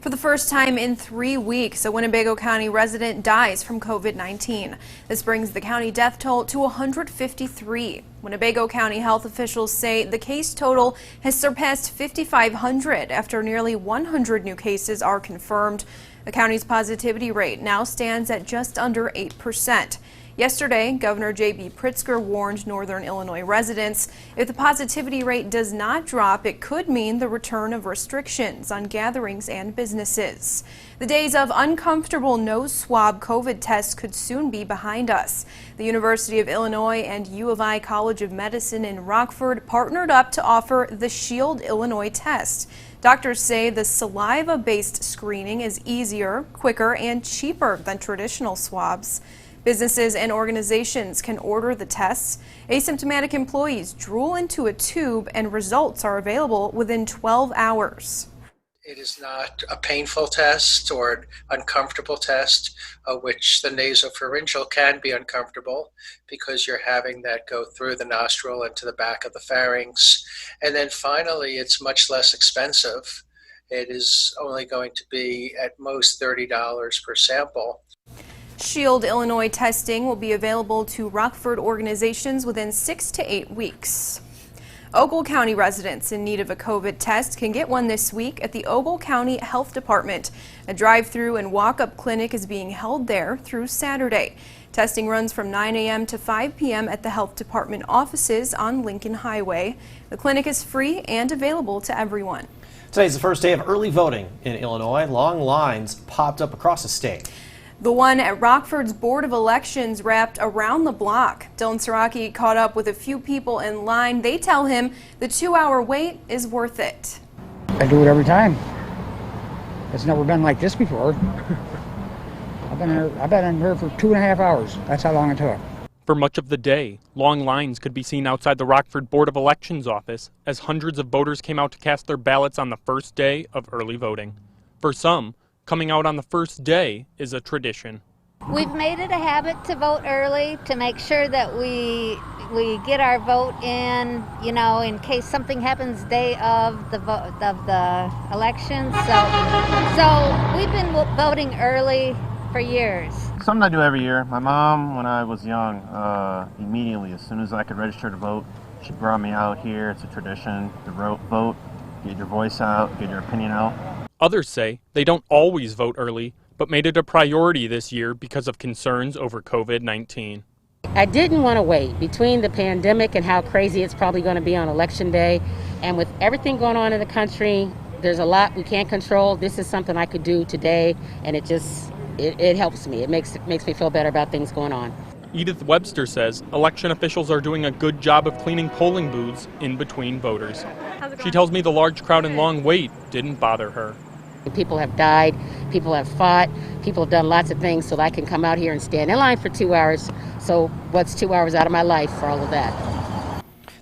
For the first time in 3 weeks, a Winnebago County resident dies from COVID-19. This brings the county death toll to 153. Winnebago County health officials say the case total has surpassed 5,500 after nearly 100 new cases are confirmed. The county's positivity rate now stands at just under 8%. Yesterday, Governor J.B. Pritzker warned Northern Illinois residents if the positivity rate does not drop, it could mean the return of restrictions on gatherings and businesses. The days of uncomfortable nose swab COVID tests could soon be behind us. The University of Illinois and U of I College of Medicine in Rockford partnered up to offer the Shield Illinois test. Doctors say the saliva-based screening is easier, quicker, and cheaper than traditional swabs. Businesses and organizations can order the tests. Asymptomatic employees drool into a tube and results are available within 12 hours. It is not a painful test or an uncomfortable test, which the nasopharyngeal can be uncomfortable because you're having that go through the nostril and to the back of the pharynx. And then finally, it's much less expensive. It is only going to be at most $30 per sample. Shield Illinois testing will be available to Rockford organizations within 6 to 8 weeks. Ogle County residents in need of a COVID test can get one this week at the Ogle County Health Department. A drive-through and walk-up clinic is being held there through Saturday. Testing runs from 9 a.m. to 5 p.m. at the Health Department offices on Lincoln Highway. The clinic is free and available to everyone. Today's the first day of early voting in Illinois. Long lines popped up across the state. The one at Rockford's Board of Elections wrapped around the block. Dylan Saraki caught up with a few people in line. They tell him the 2-hour wait is worth it. I do it every time. It's never been like this before. I've been in here for 2.5 hours. That's how long it took. For much of the day, long lines could be seen outside the Rockford Board of Elections office as hundreds of voters came out to cast their ballots on the first day of early voting. For some, coming out on the first day is a tradition. We've made it a habit to vote early to make sure that we get our vote in, you know, in case something happens day of the election. So we've been voting early for years. Something I do every year. My mom, when I was young, immediately, as soon as I could register to vote, she brought me out here. It's a tradition to vote, get your voice out, get your opinion out. Others say they don't always vote early, but made it a priority this year because of concerns over COVID-19. I didn't want to wait between the pandemic and how crazy it's probably going to be on Election Day. And with everything going on in the country, there's a lot we can't control. This is something I could do today, and it helps me. It makes me feel better about things going on. EDITH WEBSTER says election officials are doing a good job of cleaning polling booths in between voters. She tells me the large crowd and long wait didn't bother her. People have died, people have fought, people have done lots of things so that I can come out here and stand in line for 2 hours. So what's 2 hours out of my life for all of that?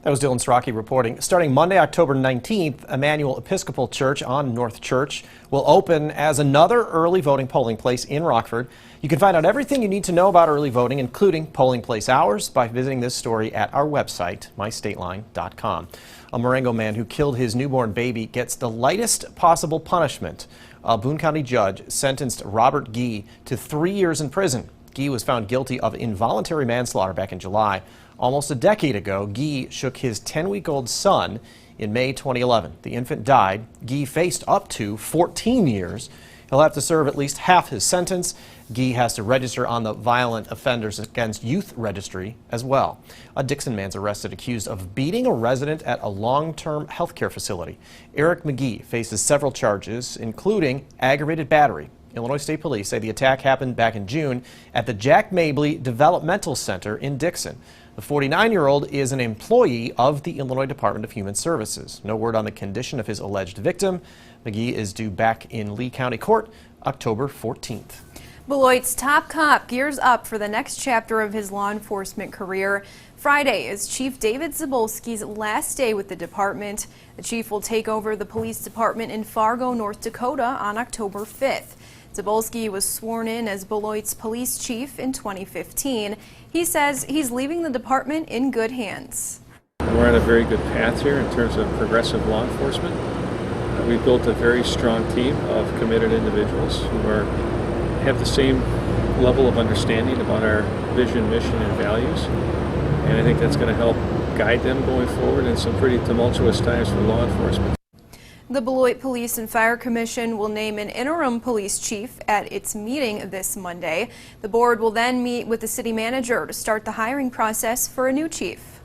That was Dylan Saraki reporting. Starting Monday, October 19th, Emmanuel Episcopal Church on North Church will open as another early voting polling place in Rockford. You can find out everything you need to know about early voting, including polling place hours, by visiting this story at our website, mystateline.com. A Marengo man who killed his newborn baby gets the lightest possible punishment. A Boone County judge sentenced Robert Gee to 3 years in prison. Gee was found guilty of involuntary manslaughter back in July. Almost a decade ago, Gee shook his 10-week-old son in May 2011. The infant died. Gee faced up to 14 years. He'll have to serve at least half his sentence. Gee has to register on the Violent Offenders Against Youth Registry as well. A Dixon man's arrested accused of beating a resident at a long-term health care facility. Eric McGee faces several charges, including aggravated battery. Illinois State Police say the attack happened back in June at the Jack Mabley Developmental Center in Dixon. The 49-year-old is an employee of the Illinois Department of Human Services. No word on the condition of his alleged victim. McGee is due back in Lee County Court October 14th. Beloit's top cop gears up for the next chapter of his law enforcement career. Friday is Chief David Zabolski's last day with the department. The chief will take over the police department in Fargo, North Dakota on October 5th. Zabolski was sworn in as Beloit's police chief in 2015. He says he's leaving the department in good hands. We're on a very good path here in terms of progressive law enforcement. we've built a very strong team of committed individuals who have the same level of understanding about our vision, mission, and values. And I think that's going to help guide them going forward in some pretty tumultuous times for law enforcement. The Beloit Police and Fire Commission will name an interim police chief at its meeting this Monday. The board will then meet with the city manager to start the hiring process for a new chief.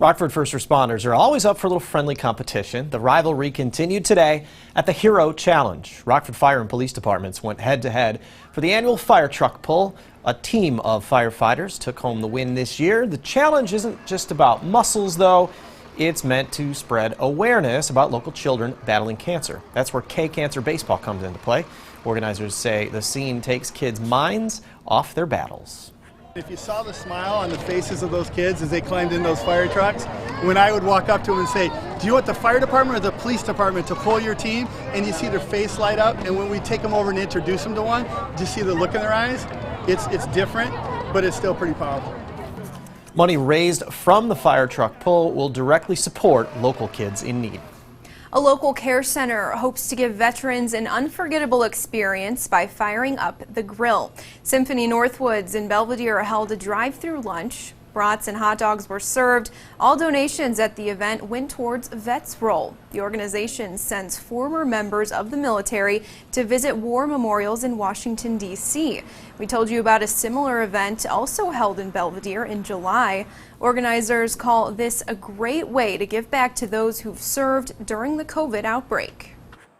Rockford first responders are always up for a little friendly competition. The rivalry continued today at the Hero Challenge. Rockford Fire and Police Departments went head-to-head for the annual fire truck pull. A team of firefighters took home the win this year. The challenge isn't just about muscles, though. It's meant to spread awareness about local children battling cancer. That's where K-Cancer Baseball comes into play. Organizers say the scene takes kids' minds off their battles. If you saw the smile on the faces of those kids as they climbed in those fire trucks, when I would walk up to them and say, do you want the fire department or the police department to pull your team? And you see their face light up, and when we take them over and introduce them to one, just see the look in their eyes. It's different, but it's still pretty powerful. Money raised from the fire truck pull will directly support local kids in need. A local care center hopes to give veterans an unforgettable experience by firing up the grill. Symphony Northwoods in Belvedere held a drive-through lunch. Brats and hot dogs were served. All donations at the event went towards Vets Roll. The organization sends former members of the military to visit war memorials in Washington, D.C. We told you about a similar event also held in Belvedere in July. Organizers call this a great way to give back to those who've served during the COVID outbreak.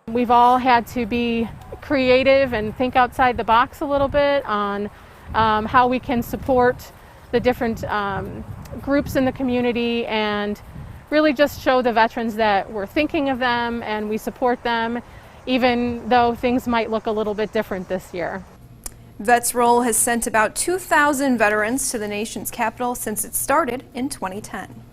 We've all had to be creative and think outside the box a little bit on how we can support the different groups in the community and really just show the veterans that we're thinking of them and we support them, even though things might look a little bit different this year. Vets Roll has sent about 2,000 veterans to the nation's capital since it started in 2010.